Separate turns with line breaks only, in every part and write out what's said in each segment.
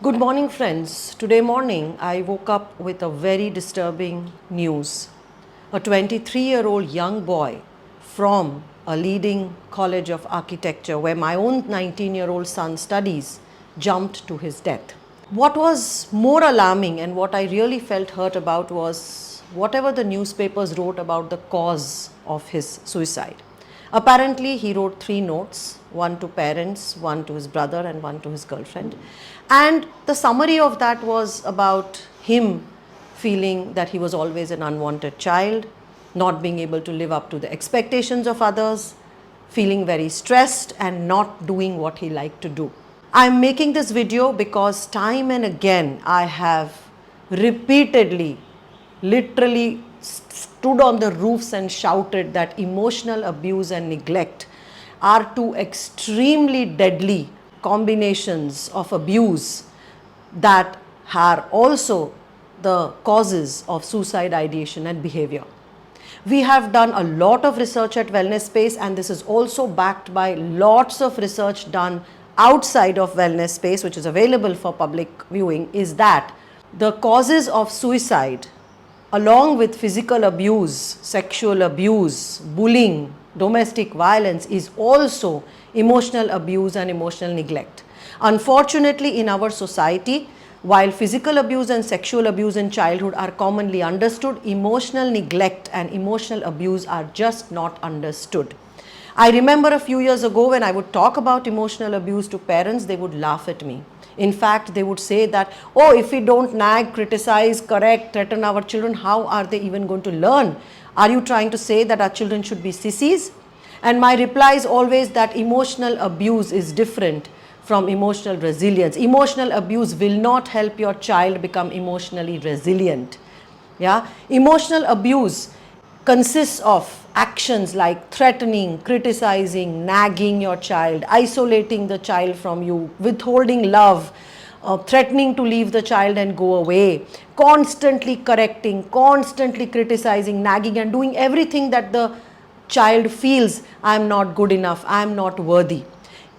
Good morning, friends. Today morning, I woke up with a very disturbing news. A 23-year-old young boy from a leading college of architecture where my own 19-year-old son studies jumped to his death. What was more alarming and what I really felt hurt about was whatever the newspapers wrote about the cause of his suicide. Apparently, he wrote 3 notes, one to parents, one to his brother and one to his girlfriend. And the summary of that was about him feeling that he was always an unwanted child, not being able to live up to the expectations of others, feeling very stressed and not doing what he liked to do. I'm making this video because time and again I have repeatedly, literally stood on the roofs and shouted that emotional abuse and neglect are two extremely deadly combinations of abuse that are also the causes of suicide ideation and behavior. We have done a lot of research at Wellness Space, and this is also backed by lots of research done outside of Wellness Space, which is available for public viewing, is that the causes of suicide, along with physical abuse, sexual abuse, bullying, domestic violence, is also emotional abuse and emotional neglect. Unfortunately, in our society, while physical abuse and sexual abuse in childhood are commonly understood, emotional neglect and emotional abuse are just not understood. I remember a few years ago when I would talk about emotional abuse to parents, they would laugh at me. In fact, they would say that, oh, if we don't nag, criticize, correct, threaten our children, how are they even going to learn? Are you trying to say that our children should be sissies? And my reply is always that emotional abuse is different from emotional resilience. Emotional abuse will not help your child become emotionally resilient. Yeah? Emotional abuse consists of actions like threatening, criticizing, nagging your child, isolating the child from you, withholding love, threatening to leave the child and go away, constantly correcting, constantly criticizing, nagging, and doing everything that the child feels, I am not good enough, I am not worthy.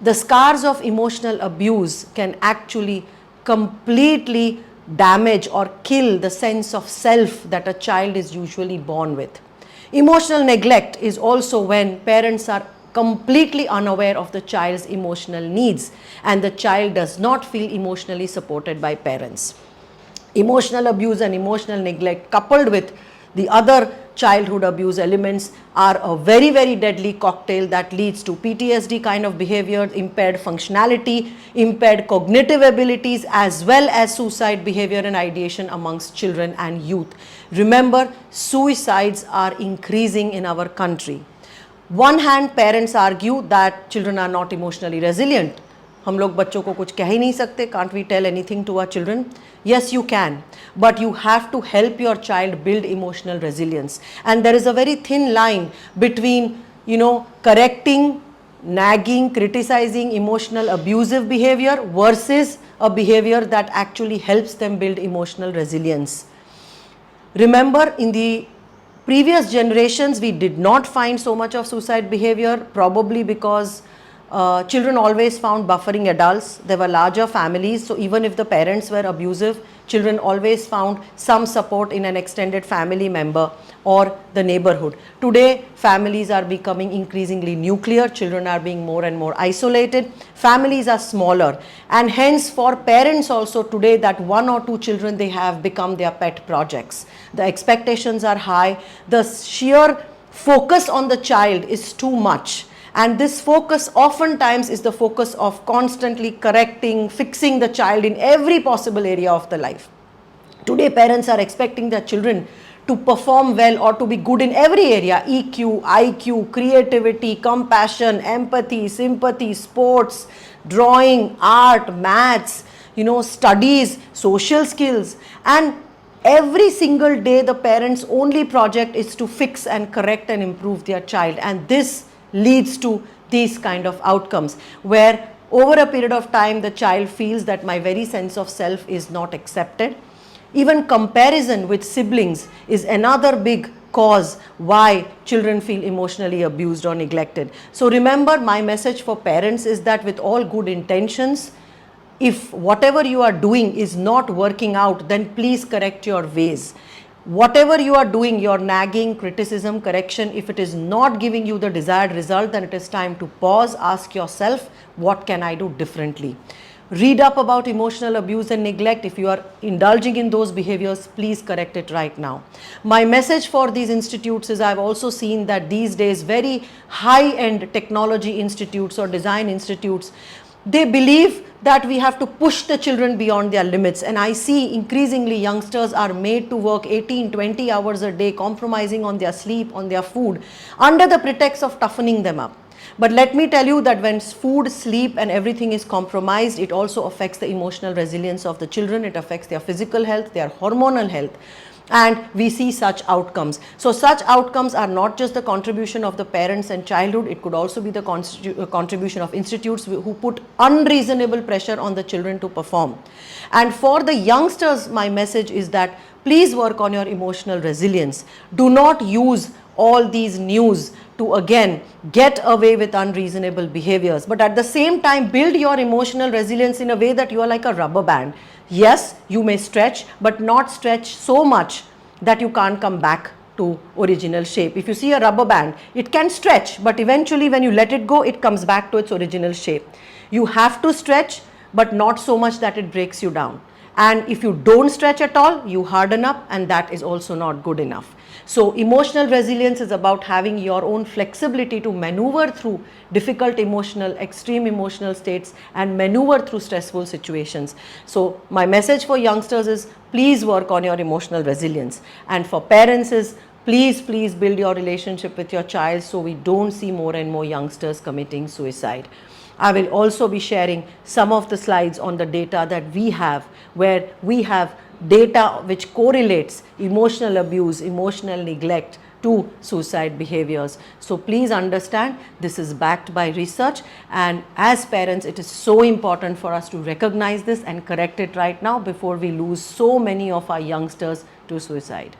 The scars of emotional abuse can actually completely damage or kill the sense of self that a child is usually born with. Emotional neglect is also when parents are completely unaware of the child's emotional needs and the child does not feel emotionally supported by parents. Emotional abuse and emotional neglect coupled with the other childhood abuse elements are a very, very deadly cocktail that leads to PTSD kind of behavior, impaired functionality, impaired cognitive abilities, as well as suicide behavior and ideation amongst children and youth. Remember, suicides are increasing in our country. One hand, parents argue that children are not emotionally resilient. हम लोग बच्चों को कुछ कह ही नहीं सकते. Can't we tell anything to our children? Yes, you can. But you have to help your child build emotional resilience. And there is a very thin line between, correcting, nagging, criticizing, emotional abusive behavior versus a behavior that actually helps them build emotional resilience. Remember, in the previous generations, we did not find so much of suicide behavior, probably because children always found buffering adults. There were larger families, so even if the parents were abusive, children always found some support in an extended family member or the neighborhood. Today, families are becoming increasingly nuclear. Children are being more and more isolated. Families are smaller, and hence for parents also today, that 1 or 2 children they have become their pet projects. The expectations are high. The sheer focus on the child is too much. And this focus oftentimes is the focus of constantly correcting, fixing the child in every possible area of the life. Today, parents are expecting their children to perform well or to be good in every area: EQ, IQ, creativity, compassion, empathy, sympathy, sports, drawing, art, maths, studies, social skills. And every single day, the parents' only project is to fix and correct and improve their child. And this leads to these kind of outcomes where over a period of time the child feels that my very sense of self is not accepted. Even comparison with siblings is another big cause why children feel emotionally abused or neglected. So remember, my message for parents is that with all good intentions, If whatever you are doing is not working out, then please correct your ways. Whatever you are doing, your nagging, criticism, correction, if it is not giving you the desired result, then it is time to pause, ask yourself, what can I do differently? Read up about emotional abuse and neglect. If you are indulging in those behaviors, please correct it right now. My message for these institutes is, I've also seen that these days very high-end technology institutes or design institutes, they believe that we have to push the children beyond their limits, and I see increasingly youngsters are made to work 18-20 hours a day, compromising on their sleep, on their food, under the pretext of toughening them up. But let me tell you that when food, sleep and everything is compromised, it also affects the emotional resilience of the children, it affects their physical health, their hormonal health. And we see such outcomes. So such outcomes are not just the contribution of the parents and childhood, it could also be the contribution of institutes who put unreasonable pressure on the children to perform. And for the youngsters, my message is that please work on your emotional resilience. Do not use all these news to again get away with unreasonable behaviors, but at the same time build your emotional resilience in a way that you are like a rubber band. Yes, you may stretch, but not stretch so much that you can't come back to original shape. If you see a rubber band, it can stretch, but eventually when you let it go, it comes back to its original shape. You have to stretch, but not so much that it breaks you down. And if you don't stretch at all, you harden up, and that is also not good enough. So emotional resilience is about having your own flexibility to maneuver through difficult emotional, extreme emotional states and maneuver through stressful situations. So my message for youngsters is, please work on your emotional resilience. And for parents is, please build your relationship with your child so we don't see more and more youngsters committing suicide. I will also be sharing some of the slides on the data that we have, where we have data which correlates emotional abuse, emotional neglect to suicide behaviors. So please understand, this is backed by research, and as parents it is so important for us to recognize this and correct it right now before we lose so many of our youngsters to suicide.